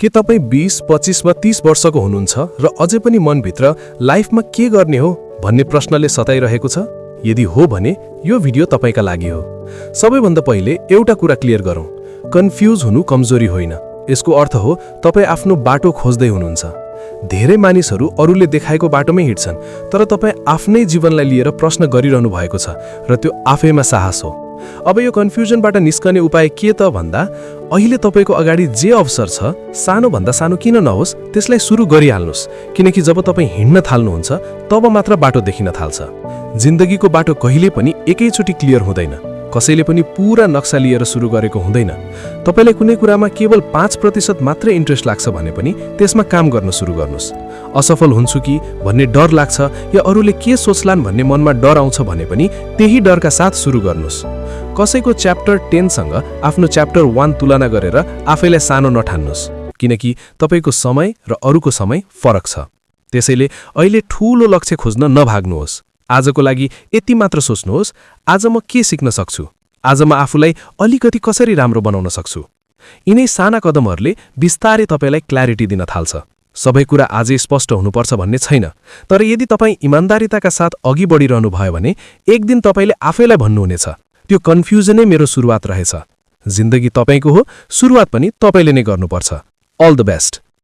के तपाईँ 20, 25 वा 30 वर्षको हुनुहुन्छ र अझै पनि मनभित्र लाइफमा के गर्ने हो भन्ने प्रश्नले सताइरहेको छ? यदि हो भने यो भिडियो तपाईका लागि हो। सबैभन्दा पहिले एउटा कुरा क्लियर गरौँ, कन्फ्युज हुनु कमजोरी होइन। यसको अर्थ हो तपाईँ आफ्नो बाटो खोज्दै हुनुहुन्छ। धेरै मानिसहरू अरूले देखाएको बाटोमै हिँड्छन्, तर तपाईँ आफ्नै जीवनलाई लिएर प्रश्न गरिरहनु भएको छ र त्यो आफैमा साहस हो। अब यो कन्फ्युजनबाट निस्कने उपाय के त भन्दा, अहिले तपाईको अगाडि जे अवसर छ, सानो भन्दा सानो किन नहोस्, त्यसलाई सुरु गरिहाल्नुहोस्। किनकि जब तपाईँ हिँड्न थाल्नुहुन्छ तब मात्र बाटो देखिन थाल्छ। जिन्दगीको बाटो कहिले पनि एकैचोटि क्लियर हुँदैन। कसैले पनि पूरा नक्सा लिएर सुरु गरेको हुँदैन। तपाईलाई कुनै कुरामा केवल 5% मात्रै इन्ट्रेस्ट लाग्छ भने पनि त्यसमा काम गर्न सुरु गर्नुहोस्। असफल हुन्छु कि भन्ने डर लाग्छ या अरूले के सोच्लान् भन्ने मनमा डर आउँछ भने पनि त्यही डरका साथ सुरु गर्नुहोस्। कसैको च्याप्टर 10 सँग आफ्नो च्याप्टर 1 तुलना गरेर आफैलाई सानो नठान्नुहोस्, किनकि तपाईको समय र अरूको समय फरक छ। त्यसैले अहिले ठूलो लक्ष्य खोज्न नभाग्नुहोस्। आजको लागि यति मात्र सोच्नुहोस्, आज म के सिक्न सक्छु, आज म आफूलाई अलिकति कसरी राम्रो बनाउन सक्छु। यिनै साना कदमहरूले बिस्तारै तपाईलाई क्ल्यारिटी दिन थाल्छ। सबै कुरा आजै स्पष्ट हुनुपर्छ भन्ने छैन, तर यदि तपाईँ इमान्दारिताका साथ अघि बढिरहनु भयो भने एक दिन तपाईले आफैलाई भन्नुहुनेछ, त्यो कन्फ्युजनै मेरो सुरुवात रहेछ। जिन्दगी तपाईको हो, सुरुवात पनि तपाईले नै गर्नुपर्छ। All the best.